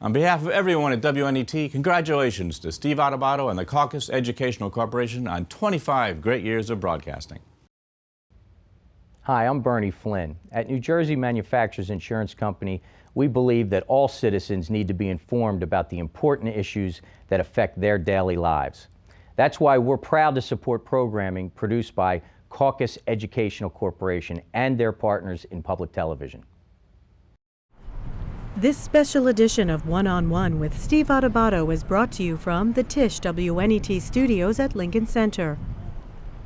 On behalf of everyone at WNET, congratulations to Steve Adubato and the Caucus Educational Corporation on 25 great years of broadcasting. Hi, I'm Bernie Flynn. At New Jersey Manufacturers Insurance Company, we believe that all citizens need to be informed about the important issues that affect their daily lives. That's why we're proud to support programming produced by Caucus Educational Corporation and their partners in public television. This special edition of One-on-One with Steve Adubato is brought to you from the Tisch WNET studios at Lincoln Center.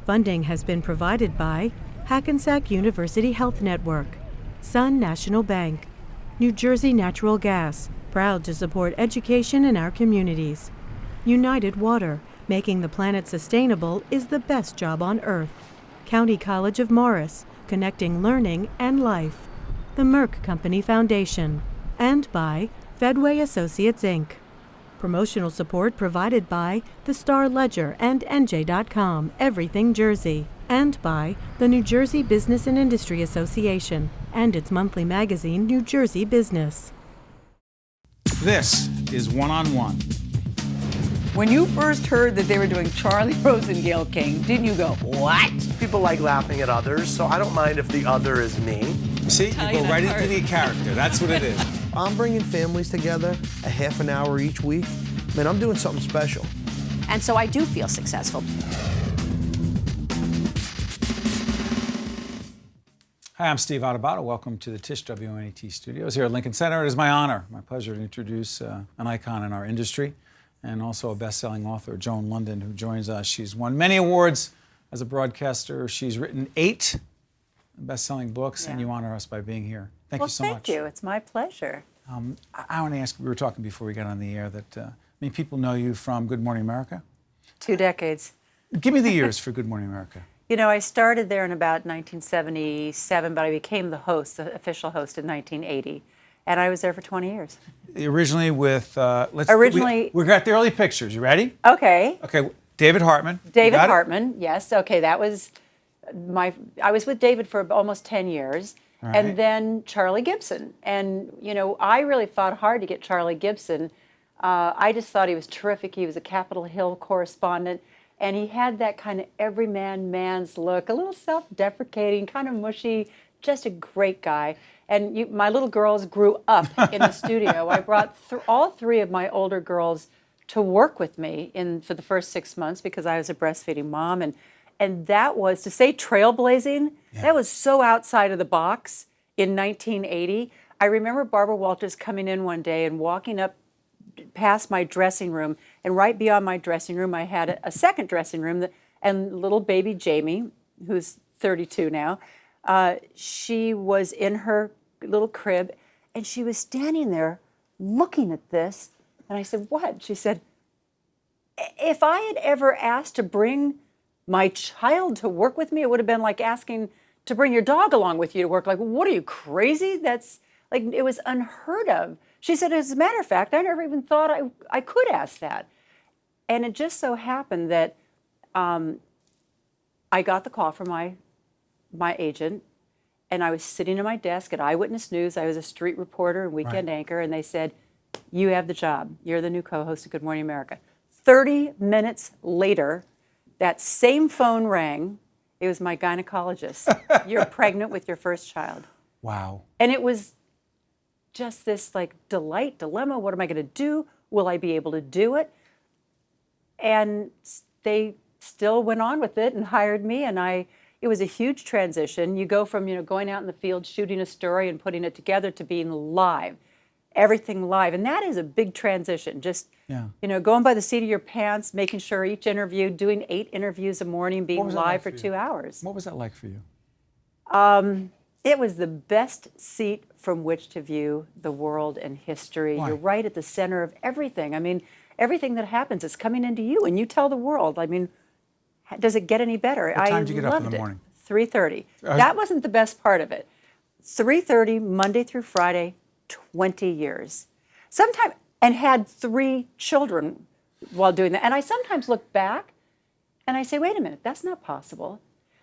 Funding has been provided by Hackensack University Health Network, Sun National Bank, New Jersey Natural Gas, proud to support education in our communities. United Water, making the planet sustainable is the best job on earth. County College of Morris, connecting learning and life. The Merck Company Foundation. And by Fedway Associates, Inc. Promotional support provided by the Star Ledger and NJ.com, Everything Jersey. And by the New Jersey Business and Industry Association and its monthly magazine, New Jersey Business. This is One-on-One. When you first heard that they were doing Charlie Rose and Gayle King, didn't you go, what? People like laughing at others, so I don't mind if the other is me. See, you go right into the character. That's what it is. I'm bringing families together a half an hour each week. Man, I'm doing something special. And so I do feel successful. Hi, I'm Steve Adubato. Welcome to the Tisch WNET studios here at Lincoln Center. It is my honor, my pleasure to introduce an icon in our industry and also a best-selling author, Joan Lunden, who joins us. She's won many awards as a broadcaster. She's written 8 best-selling books, and you honor us by being here. Thank you so much. Thank you. It's my pleasure. I want to ask, we were talking before we got on the air that many people know you from Good Morning America. 2 decades. Give me the years for Good Morning America. You know, I started there in about 1977, but I became the host, the official host, in 1980. And I was there for 20 years. Originally with, we got the early pictures. You ready? Okay. Okay, David Hartman. David Hartman, yes. Okay, that was I was with David for almost 10 years. Right. And then Charlie Gibson. And, you know, I really fought hard to get Charlie Gibson. I just thought he was terrific. He was a Capitol Hill correspondent. And he had that kind of everyman man's look, a little self-deprecating, kind of mushy, just a great guy. And my little girls grew up in the studio. I brought all 3 of my older girls to work with me for the first 6 months because I was a breastfeeding mom. And that was, to say trailblazing, that was so outside of the box in 1980. I remember Barbara Walters coming in one day and walking up past my dressing room, and right beyond my dressing room I had a second dressing room, and little baby Jamie, who's 32 now, she was in her little crib, and she was standing there looking at this, and I said, what? She said, if I had ever asked to bring my child to work with me, it would have been like asking to bring your dog along with you to work. Like, what are you, crazy? That's like, it was unheard of. She said, as a matter of fact, I never even thought I could ask that. And it just so happened that I got the call from my agent, and I was sitting at my desk at Eyewitness News. I was a street reporter and weekend anchor, and they said, you have the job. You're the new co-host of Good Morning America. 30 minutes later, that same phone rang. It was my gynecologist. You're pregnant with your first child. Wow. And it was just this like dilemma. What am I going to do? Will I be able to do it? And they still went on with it and hired me. And it was a huge transition. You go from, going out in the field, shooting a story and putting it together to being live, everything live. And that is a big transition. Just, going by the seat of your pants, making sure each interview, doing 8 interviews a morning, being live for 2 hours. What was that like for you? It was the best seat from which to view the world and history. Why? You're right at the center of everything. I mean, everything that happens is coming into you, and you tell the world. I mean, does it get any better? What time did you get up in the morning? 3:30. That wasn't the best part of it. 3:30, Monday through Friday, 20 years. Sometimes, and had 3 children while doing that. And I sometimes look back, and I say, wait a minute, that's not possible.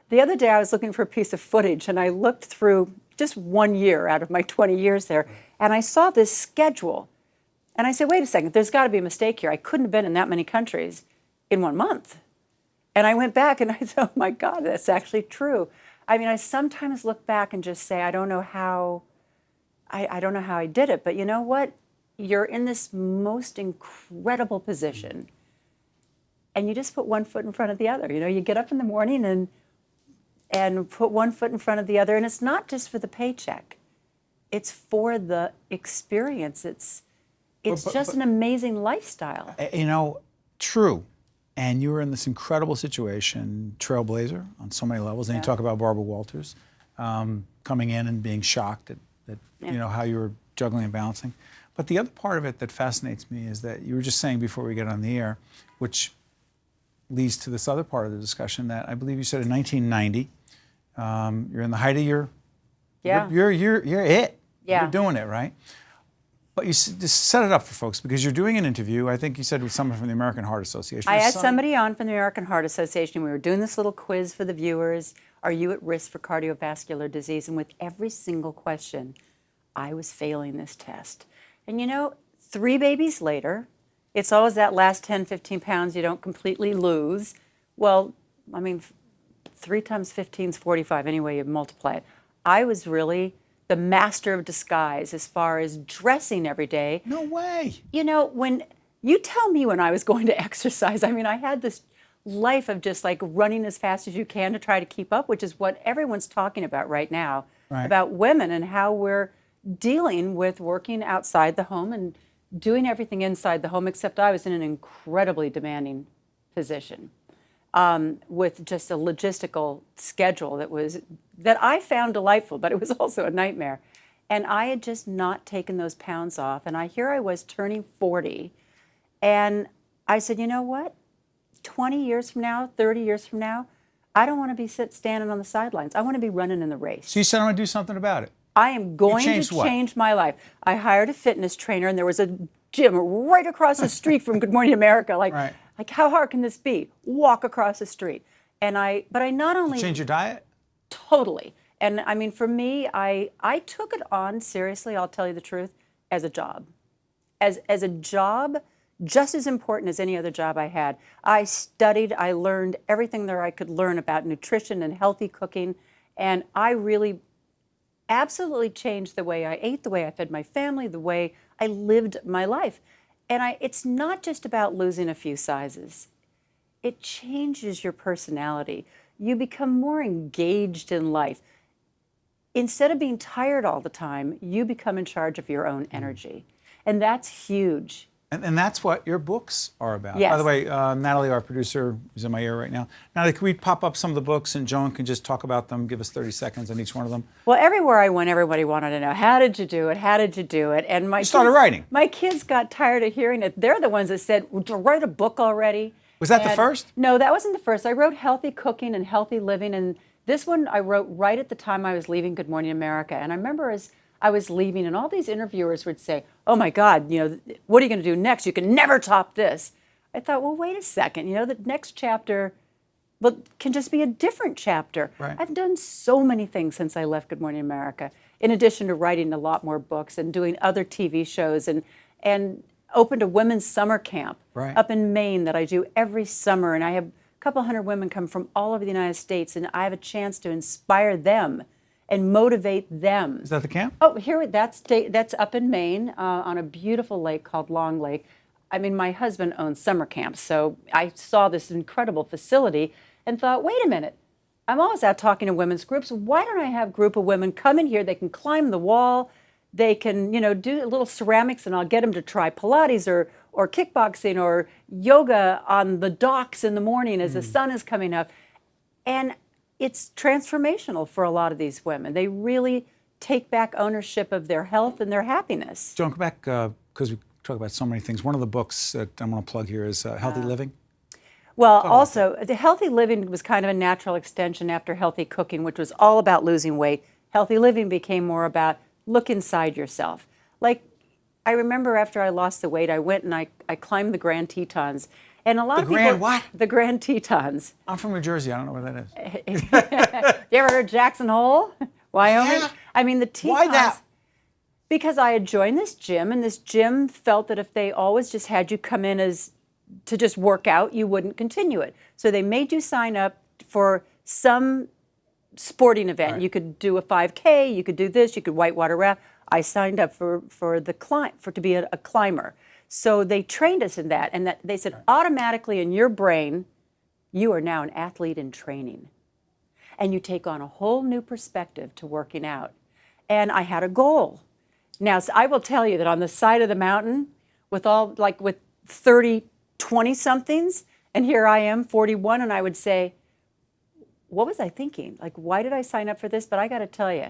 The other day I was looking for a piece of footage, and I looked through just 1 year out of my 20 years there, and I saw this schedule. And I said, wait a second, there's got to be a mistake here. I couldn't have been in that many countries in 1 month. And I went back and I said, oh my God, that's actually true. I mean, I sometimes look back and just say, I don't know how I did it. But you know what? You're in this most incredible position. And you just put one foot in front of the other. You know, you get up in the morning and put one foot in front of the other. And it's not just for the paycheck. It's for the experience. It's just an amazing lifestyle. You know, true. And you were in this incredible situation, trailblazer on so many levels. And you talk about Barbara Walters coming in and being shocked at you know, how you were juggling and balancing. But the other part of it that fascinates me is that you were just saying before we get on the air, which leads to this other part of the discussion, that I believe you said in 1990, you're in the height of your, you're it. Yeah. You're doing it, right? But you just set it up for folks because you're doing an interview, I think you said with someone from the American Heart Association. I had somebody on from the American Heart Association. We were doing this little quiz for the viewers. Are you at risk for cardiovascular disease? And with every single question, I was failing this test. And you know, 3 babies later, it's always that last 10, 15 pounds you don't completely lose. Well, I mean, 3 times 15 is 45 anyway, you multiply it. I was really the master of disguise as far as dressing every day. No way. You know, when you tell me when I was going to exercise, I mean, I had this life of just like running as fast as you can to try to keep up, which is what everyone's talking about right now, about women and how we're dealing with working outside the home and doing everything inside the home, except I was in an incredibly demanding position with just a logistical schedule that I found delightful, but it was also a nightmare. And I had just not taken those pounds off. And here I was turning 40. And I said, you know what? 20 years from now, 30 years from now, I don't want to be standing on the sidelines. I want to be running in the race. So you said I'm going to do something about it. I am going to change my life. I hired a fitness trainer, and there was a gym right across the street from Good Morning America. Like how hard can this be? Walk across the street. But I not only change your diet? Totally. And I mean, for me, I took it on seriously, I'll tell you the truth, as a job. As a job, just as important as any other job I had. I studied, I learned everything there I could learn about nutrition and healthy cooking, and I really absolutely changed the way I ate, the way I fed my family, the way I lived my life. And it's not just about losing a few sizes. It changes your personality. You become more engaged in life. Instead of being tired all the time, you become in charge of your own energy. And that's huge. And that's what your books are about. Yes. By the way, Natalie, our producer, who's in my ear right now. Natalie, can we pop up some of the books and Joan can just talk about them, give us 30 seconds on each one of them? Well, everywhere I went, everybody wanted to know, how did you do it? How did you do it? And You started writing. My kids got tired of hearing it. They're the ones that said, write a book already. Was that the first? No, that wasn't the first. I wrote Healthy Cooking and Healthy Living, and this one I wrote right at the time I was leaving Good Morning America. And I remember as I was leaving, and all these interviewers would say, oh my God, you know, what are you going to do next? You can never top this. I thought, well, wait a second. You know, the next chapter can just be a different chapter. Right. I've done so many things since I left Good Morning America, in addition to writing a lot more books and doing other TV shows, and opened a women's summer camp up in Maine that I do every summer. And I have a couple hundred women come from all over the United States, and I have a chance to inspire them and motivate them. Is that the camp? Oh, that's up in Maine on a beautiful lake called Long Lake. I mean, my husband owns summer camps, so I saw this incredible facility and thought, wait a minute, I'm always out talking to women's groups. Why don't I have a group of women come in here? They can climb the wall, they can, you know, do a little ceramics, and I'll get them to try Pilates or kickboxing or yoga on the docks in the morning as the sun is coming up. And it's transformational for a lot of these women. They really take back ownership of their health and their happiness. Joan, come back, because we talk about so many things. One of the books that I'm going to plug here is Healthy Living. Well, also, the Healthy Living was kind of a natural extension after Healthy Cooking, which was all about losing weight. Healthy Living became more about look inside yourself. Like, I remember after I lost the weight, I went and I climbed the Grand Tetons. And a lot of people. The Grand what? The Grand Tetons. I'm from New Jersey. I don't know where that is. You ever heard Jackson Hole, Wyoming? Yeah. I mean, the Tetons. Why that? Because I had joined this gym, and this gym felt that if they always just had you come in as to just work out, you wouldn't continue it. So they made you sign up for some sporting event. Right. You could do a 5K, you could do this, you could whitewater raft. I signed up for to be a climber. So they trained us in that, and that they said automatically in your brain, you are now an athlete in training. And you take on a whole new perspective to working out. And I had a goal. Now, so I will tell you that on the side of the mountain with 30, 20-somethings, and here I am, 41, and I would say, what was I thinking? Like, why did I sign up for this? But I got to tell you,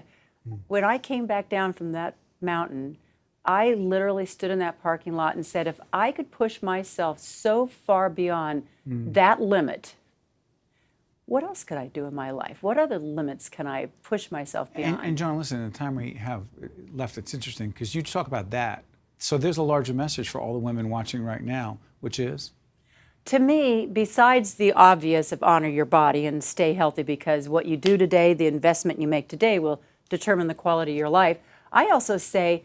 when I came back down from that mountain, I literally stood in that parking lot and said, if I could push myself so far beyond that limit, what else could I do in my life? What other limits can I push myself beyond? And Joan, listen, in the time we have left, it's interesting because you talk about that. So there's a larger message for all the women watching right now, which is? To me, besides the obvious of honor your body and stay healthy, because what you do today, the investment you make today will determine the quality of your life, I also say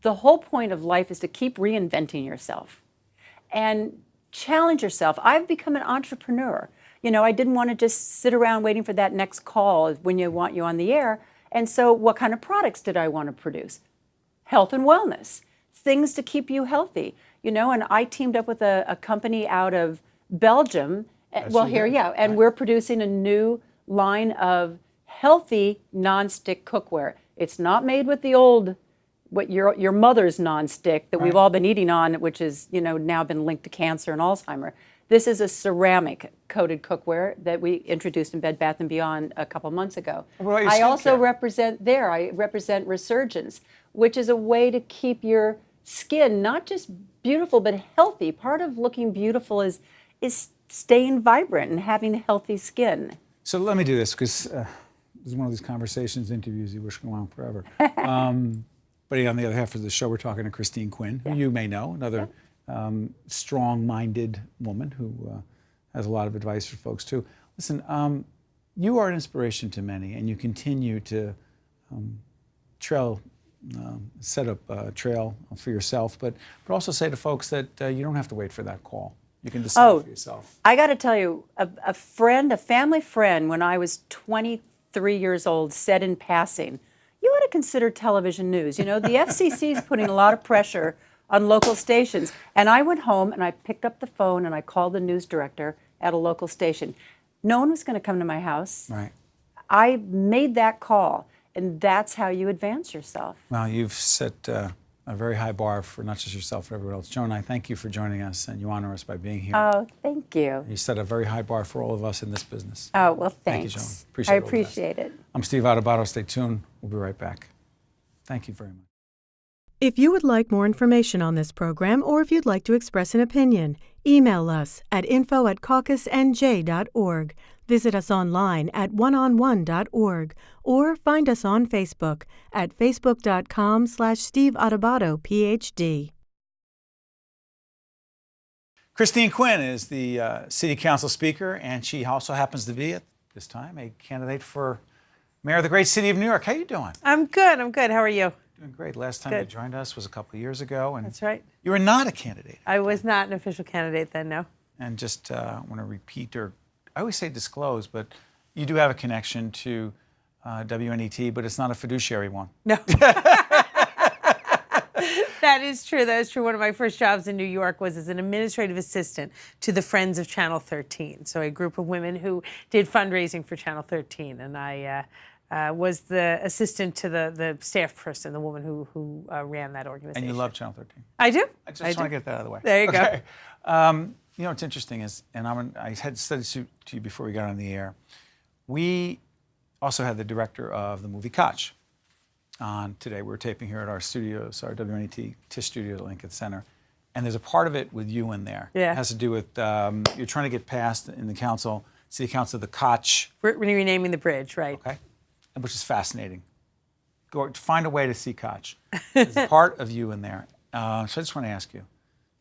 the whole point of life is to keep reinventing yourself and challenge yourself. I've become an entrepreneur. You know, I didn't want to just sit around waiting for that next call when you want you on the air. And so what kind of products did I want to produce? Health and wellness, things to keep you healthy. You know, and I teamed up with a company out of Belgium. And we're producing a new line of healthy nonstick cookware. It's not made with the old, what your mother's nonstick that we've all been eating on, which is, you know, now been linked to cancer and Alzheimer. This is a ceramic coated cookware that we introduced in Bed Bath & Beyond a couple months ago. I also represent Resurgence, which is a way to keep your skin not just beautiful but healthy. Part of looking beautiful is staying vibrant and having healthy skin. So let me do this because this is one of these conversations, interviews you wish go on forever. But on the other half of the show, we're talking to Christine Quinn, who you may know, another strong-minded woman who has a lot of advice for folks too. Listen, you are an inspiration to many, and you continue to set up a trail for yourself, but also say to folks that you don't have to wait for that call. You can decide for yourself. I got to tell you, a family friend, when I was 23 years old, said in passing, you ought to consider television news. You know, the FCC is putting a lot of pressure on local stations. And I went home and I picked up the phone and I called the news director at a local station. No one was going to come to my house. Right. I made that call, and that's how you advance yourself. Well, you've set a very high bar for not just yourself, but everyone else. Joan, I thank you for joining us, and you honor us by being here. Oh, thank you. You set a very high bar for all of us in this business. Oh, well, thanks. Thank you, Joan. Appreciate I appreciate it. I'm Steve Adubato. Stay tuned. We'll be right back. Thank you very much. If you would like more information on this program, or if you'd like to express an opinion, email us at info@caucusnj.org. Visit us online at oneonone.org, or find us on Facebook at facebook.com/Steve Adubato, PhD. Christine Quinn is the City Council Speaker, and she also happens to be, at this time, a candidate for Mayor of the great city of New York. How you doing? I'm good. How are you? Doing great. Last time you joined us was a couple of years ago. And that's right. You were not a candidate. I was not an official candidate then, no. And just want to repeat, or I always say disclose, but you do have a connection to WNET, but it's not a fiduciary one. No. That is true. That is true. One of my first jobs in New York was as an administrative assistant to the Friends of Channel 13. So a group of women who did fundraising for Channel 13. And I was the assistant to the staff person, the woman who ran that organization. And you love Channel 13. I do. I just want to get that out of the way. There you go. You know, what's interesting is, and I had said this to you before we got on the air, we also had the director of the movie Koch on today. We're taping here at our studios, our WNET TISH studios at Lincoln Center. And there's a part of it with you in there. Yeah. It has to do with, you're trying to get passed in the council, city council, the Koch. Renaming the bridge, right. Okay. Which is fascinating. Go find a way to see Koch. There's a part of you in there. So I just want to ask you,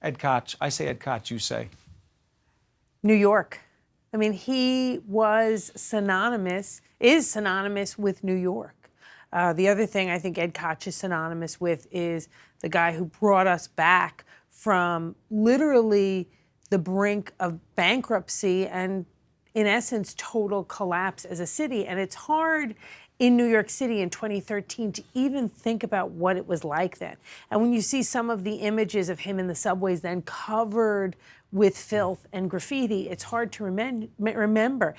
Ed Koch, I say Ed Koch, you say? New York. I mean, he is synonymous with New York. The other thing I think Ed Koch is synonymous with is the guy who brought us back from literally the brink of bankruptcy and, in essence, total collapse as a city. And it's hard in New York City in 2013 to even think about what it was like then. And when you see some of the images of him in the subways then covered with filth and graffiti, it's hard to remember.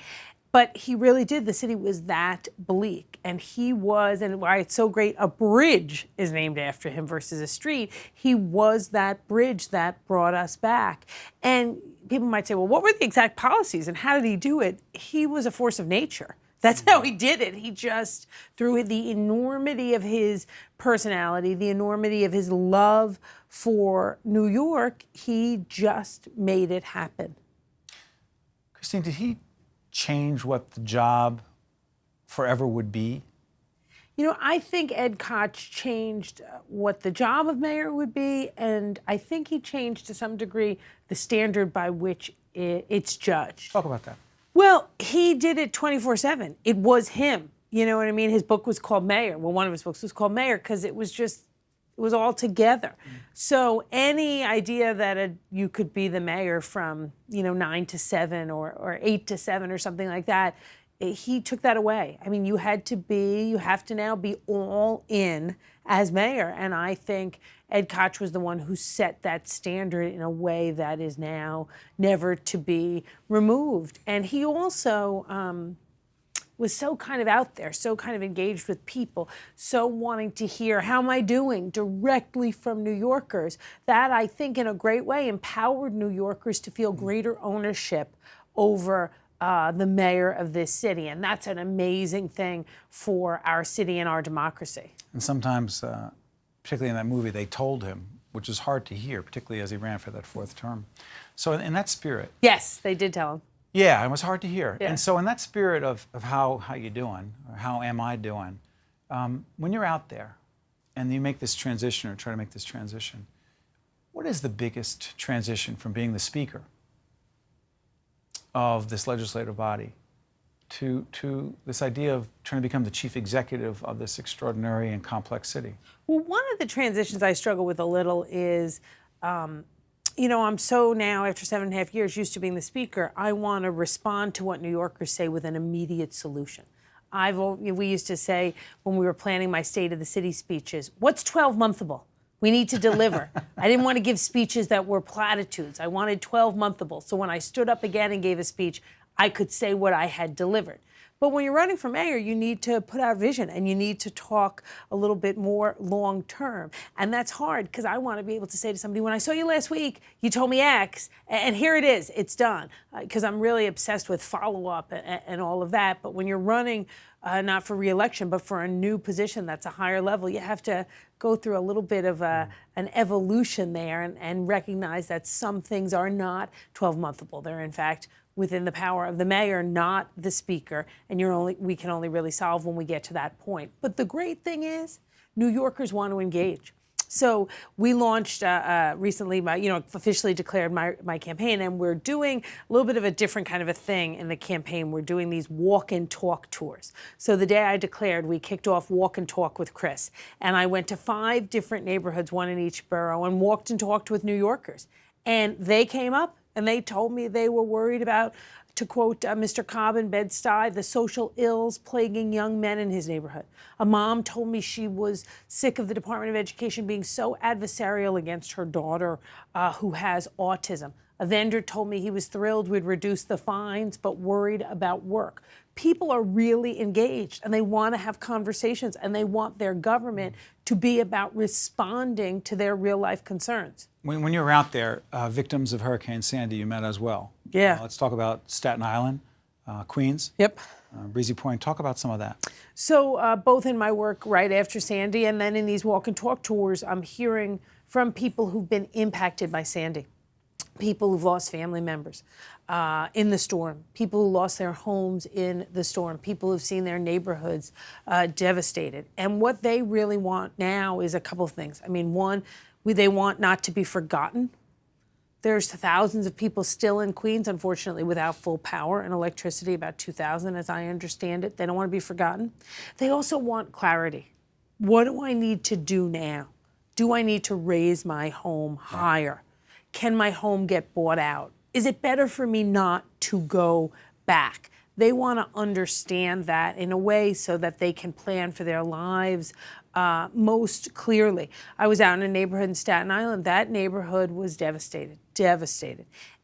But he really did. The city was that bleak. And he was, and why it's so great, a bridge is named after him versus a street. He was that bridge that brought us back. And people might say, well, what were the exact policies and how did he do it? He was a force of nature. That's how he did it. He just, through the enormity of his personality, the enormity of his love for New York, he just made it happen. Christine, did he change what the job forever would be? You know, I think Ed Koch changed what the job of mayor would be, and I think he changed to some degree the standard by which it's judged. Talk about that. Well, he did it 24/7. It was him. You know what I mean? His book was called Mayor. Well, one of his books was called Mayor because it was all together. So any idea that you could be the mayor from, 9 to 7 or 8 to 7 or something like that, he took that away. I mean, you have to now be all in as mayor. And I think Ed Koch was the one who set that standard in a way that is now never to be removed. And he also was so kind of out there, so kind of engaged with people, so wanting to hear, how am I doing, directly from New Yorkers. That, I think, in a great way, empowered New Yorkers to feel greater ownership over the mayor of this city. And that's an amazing thing for our city and our democracy. And sometimes, particularly in that movie, they told him, which is hard to hear, particularly as he ran for that 4th term. So in that spirit. Yes, they did tell him. Yeah, it was hard to hear. Yeah. And so in that spirit of how you doing, or how am I doing, when you're out there and you make this transition or try to make this transition, what is the biggest transition from being the speaker of this legislative body to this idea of trying to become the chief executive of this extraordinary and complex city? Well, one of the transitions I struggle with a little is, I'm so now, after 7.5 years, used to being the speaker, I want to respond to what New Yorkers say with an immediate solution. We used to say when we were planning my State of the City speeches, what's 12-monthable? We need to deliver. I didn't want to give speeches that were platitudes. I wanted 12-monthable. So when I stood up again and gave a speech, I could say what I had delivered. But when you're running for mayor, you need to put out vision and you need to talk a little bit more long term. And that's hard because I want to be able to say to somebody, when I saw you last week, you told me X, and here it is, it's done. Because I'm really obsessed with follow-up and all of that. But when you're running not for re-election, but for a new position that's a higher level, you have to go through a little bit of an evolution there and recognize that some things are not 12-monthable. They're, in fact, within the power of the mayor, not the speaker, and we can only really solve when we get to that point. But the great thing is, New Yorkers want to engage. So we launched recently, officially declared my campaign, and we're doing a little bit of a different kind of a thing in the campaign. We're doing these walk and talk tours. So the day I declared, we kicked off Walk and Talk with Chris, and I went to 5 different neighborhoods, one in each borough, and walked and talked with New Yorkers. And they came up and they told me they were worried about, to quote Mr. Cobb in Bed-Stuy, the social ills plaguing young men in his neighborhood. A mom told me she was sick of the Department of Education being so adversarial against her daughter who has autism. A vendor told me he was thrilled we'd reduce the fines, but worried about work. People are really engaged, and they want to have conversations, and they want their government to be about responding to their real-life concerns. When you were out there, victims of Hurricane Sandy you met as well. Yeah. Let's talk about Staten Island, Queens. Yep. Breezy Point. Talk about some of that. So both in my work right after Sandy and then in these walk and talk tours, I'm hearing from people who've been impacted by Sandy. People who've lost family members in the storm, people who lost their homes in the storm, people who've seen their neighborhoods devastated. And what they really want now is a couple of things. I mean, one, they want not to be forgotten. There's thousands of people still in Queens, unfortunately, without full power and electricity, about 2,000 as I understand it. They don't want to be forgotten. They also want clarity. What do I need to do now? Do I need to raise my home higher? Can my home get bought out? Is it better for me not to go back? They want to understand that in a way so that they can plan for their lives most clearly. I was out in a neighborhood in Staten Island. That neighborhood was devastated.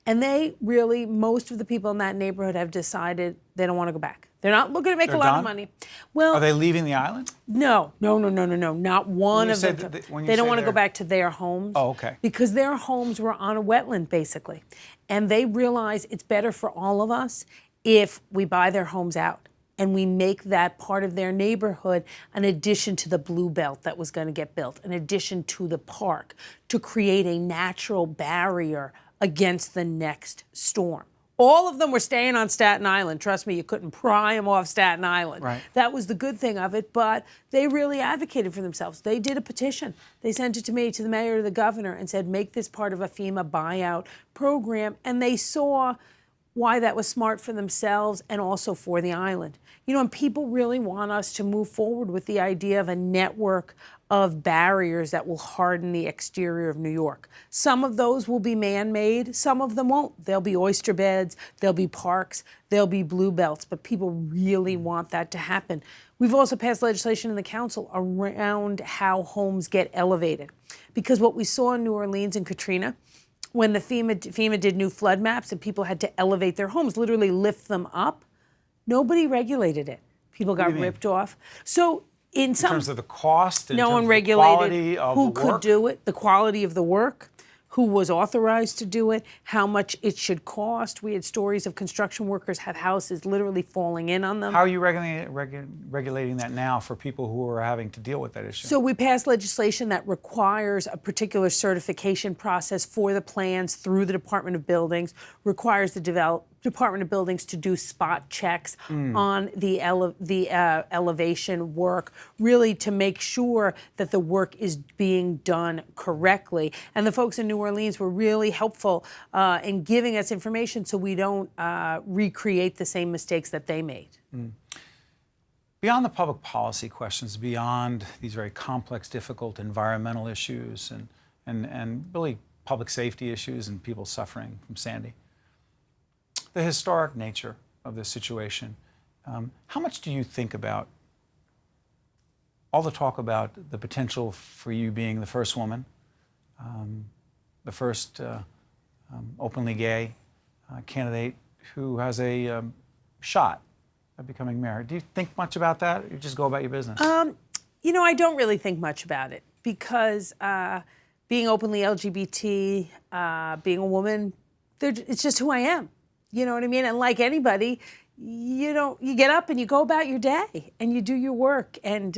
And they really, most of the people in that neighborhood have decided they don't want to go back. They're not looking to make a lot of money. Well, are they leaving the island? No. Not one of them. They don't want to go back to their homes. Oh, okay. Because their homes were on a wetland, basically. And they realize it's better for all of us if we buy their homes out and we make that part of their neighborhood an addition to the blue belt that was going to get built, an addition to the park, to create a natural barrier against the next storm. All of them were staying on Staten Island. Trust me, you couldn't pry them off Staten Island. Right. That was the good thing of it, but they really advocated for themselves. They did a petition. They sent it to me, to the mayor, to the governor, and said, make this part of a FEMA buyout program. And they saw why that was smart for themselves and also for the island. You know, and people really want us to move forward with the idea of a network of barriers that will harden the exterior of New York. Some of those will be man-made, some of them won't. There'll be oyster beds, there'll be parks, there'll be blue belts, but people really want that to happen. We've also passed legislation in the council around how homes get elevated. Because what we saw in New Orleans and Katrina, when the FEMA did new flood maps and people had to elevate their homes, literally lift them up, nobody regulated it. People got ripped off. So in terms of the cost, no one regulated who could do it, the quality of the work, who was authorized to do it, how much it should cost. We had stories of construction workers have houses literally falling in on them. How are you regulating that now for people who are having to deal with that issue? So we passed legislation that requires a particular certification process for the plans through the Department of Buildings, requires the Department of Buildings to do spot checks on the elevation work, really to make sure that the work is being done correctly. And the folks in New Orleans were really helpful in giving us information so we don't recreate the same mistakes that they made. Beyond the public policy questions, beyond these very complex, difficult environmental issues and really public safety issues and people suffering from Sandy, the historic nature of this situation, how much do you think about all the talk about the potential for you being the first woman, the first openly gay candidate who has a shot at becoming mayor? Do you think much about that, or you just go about your business? You know, I don't really think much about it because being openly LGBT, being a woman, it's just who I am. You know what I mean? And like anybody, you get up and you go about your day and you do your work. And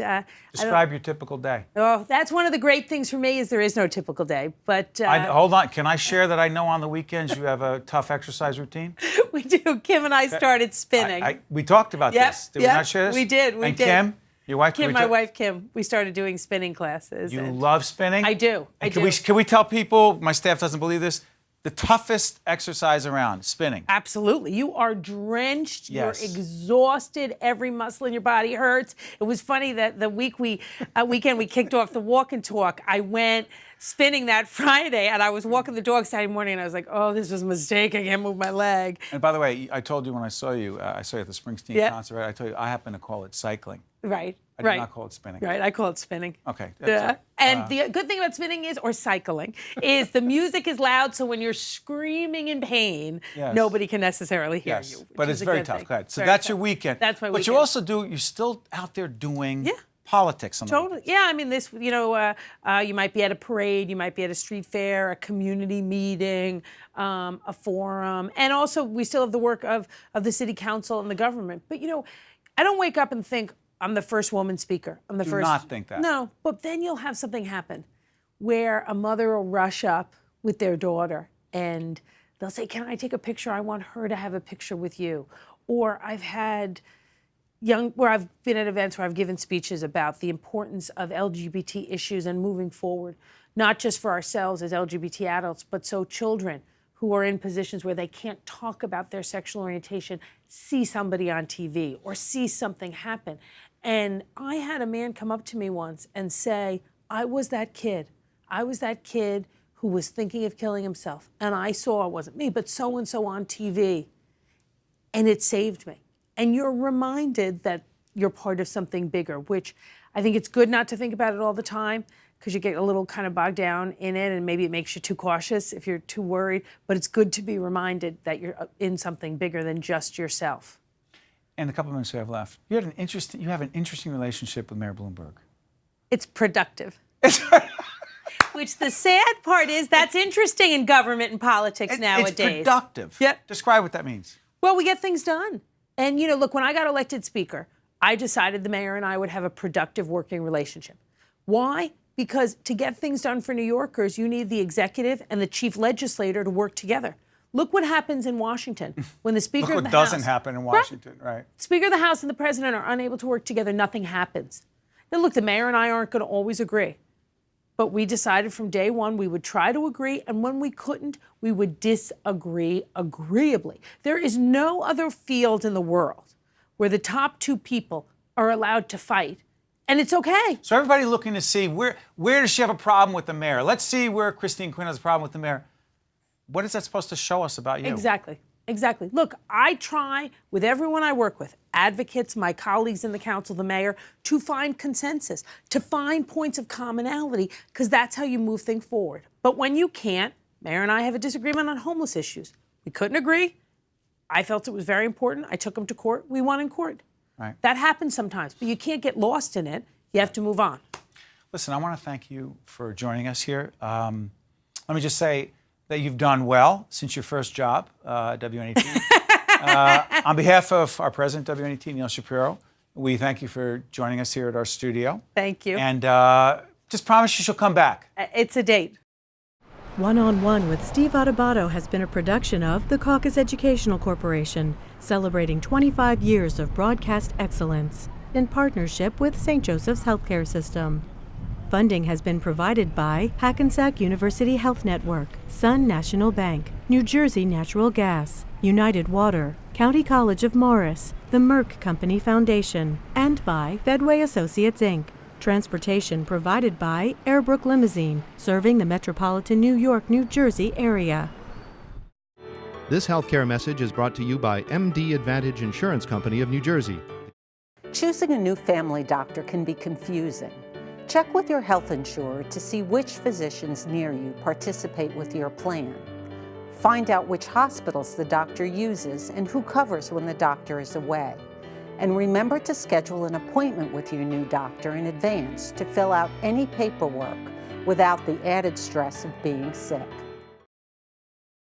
describe your typical day. Oh, that's one of the great things for me is there is no typical day. But hold on, can I share that I know on the weekends you have a tough exercise routine? We do. Kim and I started spinning. We talked about this. Did we not share this? We did. And Kim, your wife? Kim, my wife Kim, we started doing spinning classes. You love spinning? I do. Can we tell people? My staff doesn't believe this. The toughest exercise around, spinning. Absolutely. You are drenched. Yes. You're exhausted. Every muscle in your body hurts. It was funny that the weekend we kicked off the walk and talk. I went spinning that Friday, and I was walking the dog Saturday morning, and I was like, oh, this was a mistake. I can't move my leg. And by the way, I told you when I saw you at the Springsteen concert, right? I told you I happen to call it cycling. Right. I did not call it spinning. Right, I call it spinning. Okay. Yeah. And the good thing about spinning or cycling, is the music is loud, so when you're screaming in pain, nobody can necessarily hear you. But it's very tough. Go ahead. So that's your weekend. That's my weekend. But you also you're still out there doing politics on the Totally. weekends. Yeah, I mean, you might be at a parade, you might be at a street fair, a community meeting, a forum. And also, we still have the work of the city council and the government. But, I don't wake up and think, I'm the first woman speaker. I'm the first. Do not think that. No, but then you'll have something happen where a mother will rush up with their daughter and they'll say, can I take a picture? I want her to have a picture with you. Or I've had where I've been at events where I've given speeches about the importance of LGBT issues and moving forward. not just for ourselves as LGBT adults, but so children who are in positions where they can't talk about their sexual orientation see somebody on TV or see something happen. And I had a man come up to me once and say, I was that kid. I was that kid who was thinking of killing himself. And I saw, it wasn't me, but so-and-so on TV. And it saved me. And you're reminded that you're part of something bigger, which I think it's good not to think about it all the time, because you get a little kind of bogged down in it, and maybe it makes you too cautious if you're too worried. But it's good to be reminded that you're in something bigger than just yourself. And the couple of minutes we have left, you have an interesting relationship with Mayor Bloomberg. It's productive. Which the sad part is, that's interesting in government and politics nowadays. It's productive. Yep. Describe what that means. Well, we get things done. And, you know, look, when I got elected speaker, I decided the mayor and I would have a productive working relationship. Why? Because to get things done for New Yorkers, you need the executive and the chief legislator to work together. Look what happens in Washington when the Speaker of the House... Look what doesn't happen in Washington, right? Speaker of the House and the President are unable to work together, nothing happens. Now, look, the mayor and I aren't going to always agree. But we decided from day one we would try to agree, and when we couldn't, we would disagree agreeably. There is no other field in the world where the top two people are allowed to fight, and it's okay. So everybody looking to see where does she have a problem with the mayor? Let's see where Christine Quinn has a problem with the mayor. What is that supposed to show us about you? Exactly. Exactly. Look, I try with everyone I work with, advocates, my colleagues in the council, the mayor, to find consensus, to find points of commonality, because that's how you move things forward. But when you can't, Mayor and I have a disagreement on homeless issues. We couldn't agree. I felt it was very important. I took him to court. We won in court. Right. That happens sometimes, but you can't get lost in it. You have to move on. Listen, I want to thank you for joining us here. Let me just say that you've done well since your first job at WNET. On behalf of our president, WNET, Neil Shapiro, we thank you for joining us here at our studio. Thank you. And just promise you she'll come back. It's a date. One-on-One with Steve Adubato has been a production of the Caucus Educational Corporation, celebrating 25 years of broadcast excellence in partnership with St. Joseph's Healthcare System. Funding has been provided by Hackensack University Health Network, Sun National Bank, New Jersey Natural Gas, United Water, County College of Morris, the Merck Company Foundation, and by Fedway Associates, Inc. Transportation provided by Airbrook Limousine, serving the metropolitan New York, New Jersey area. This healthcare message is brought to you by MD Advantage Insurance Company of New Jersey. Choosing a new family doctor can be confusing. Check with your health insurer to see which physicians near you participate with your plan. Find out which hospitals the doctor uses and who covers when the doctor is away. And remember to schedule an appointment with your new doctor in advance to fill out any paperwork without the added stress of being sick.